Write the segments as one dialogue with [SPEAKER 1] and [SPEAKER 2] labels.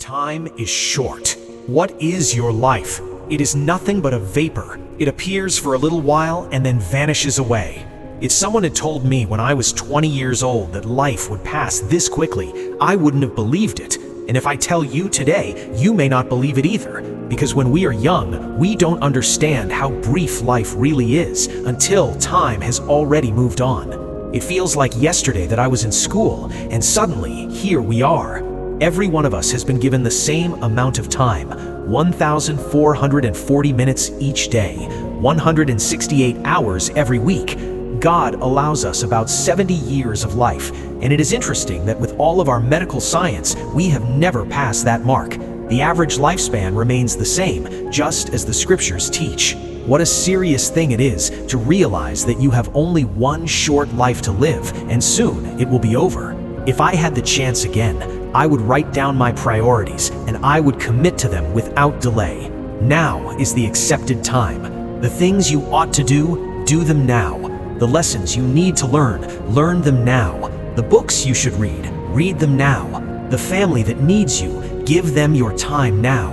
[SPEAKER 1] Time is short. What is your life? It is nothing but a vapor. It appears for a little while and then vanishes away. If someone had told me when I was 20 years old that life would pass this quickly, I wouldn't have believed it. And if I tell you today, you may not believe it either. Because when we are young, we don't understand how brief life really is until time has already moved on. It feels like yesterday that I was in school, and suddenly, here we are. Every one of us has been given the same amount of time, 1,440 minutes each day, 168 hours every week. God allows us about 70 years of life, and it is interesting that with all of our medical science, we have never passed that mark. The average lifespan remains the same, just as the scriptures teach. What a serious thing it is to realize that you have only one short life to live, and soon it will be over. If I had the chance again, I would write down my priorities, and I would commit to them without delay. Now is the accepted time. The things you ought to do them now. The lessons you need to learn them now. The books you should read them now. The family that needs you, give them your time now.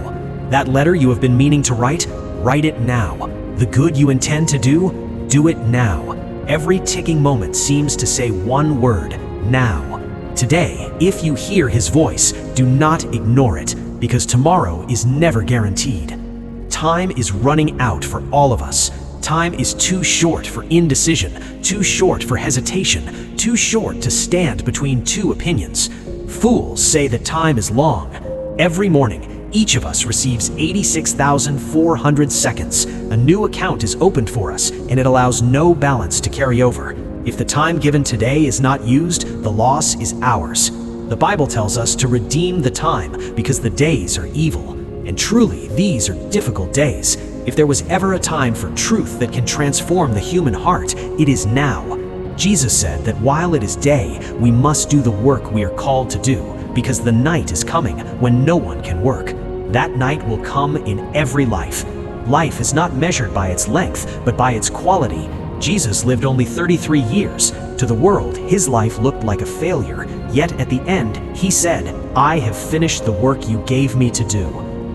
[SPEAKER 1] That letter you have been meaning to write it now. The good you intend to do it now. Every ticking moment seems to say one word, now. Today, if you hear his voice, do not ignore it, because tomorrow is never guaranteed. Time is running out for all of us. Time is too short for indecision, too short for hesitation, too short to stand between two opinions. Fools say that time is long. Every morning, each of us receives 86,400 seconds. A new account is opened for us, and it allows no balance to carry over. If the time given today is not used, the loss is ours. The Bible tells us to redeem the time because the days are evil. And truly, these are difficult days. If there was ever a time for truth that can transform the human heart, it is now. Jesus said that while it is day, we must do the work we are called to do, because the night is coming when no one can work. That night will come in every life. Life is not measured by its length, but by its quality. Jesus lived only 33 years. To the world, his life looked like a failure, yet at the end, he said, "I have finished the work you gave me to do."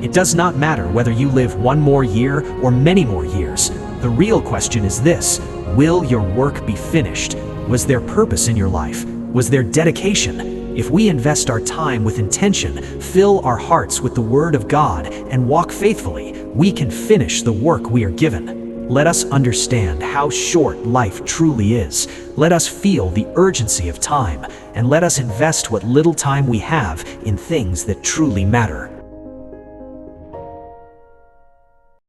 [SPEAKER 1] It does not matter whether you live one more year or many more years. The real question is this: will your work be finished? Was there purpose in your life? Was there dedication? If we invest our time with intention, fill our hearts with the Word of God, and walk faithfully, we can finish the work we are given. Let us understand how short life truly is. Let us feel the urgency of time, and let us invest what little time we have in things that truly matter.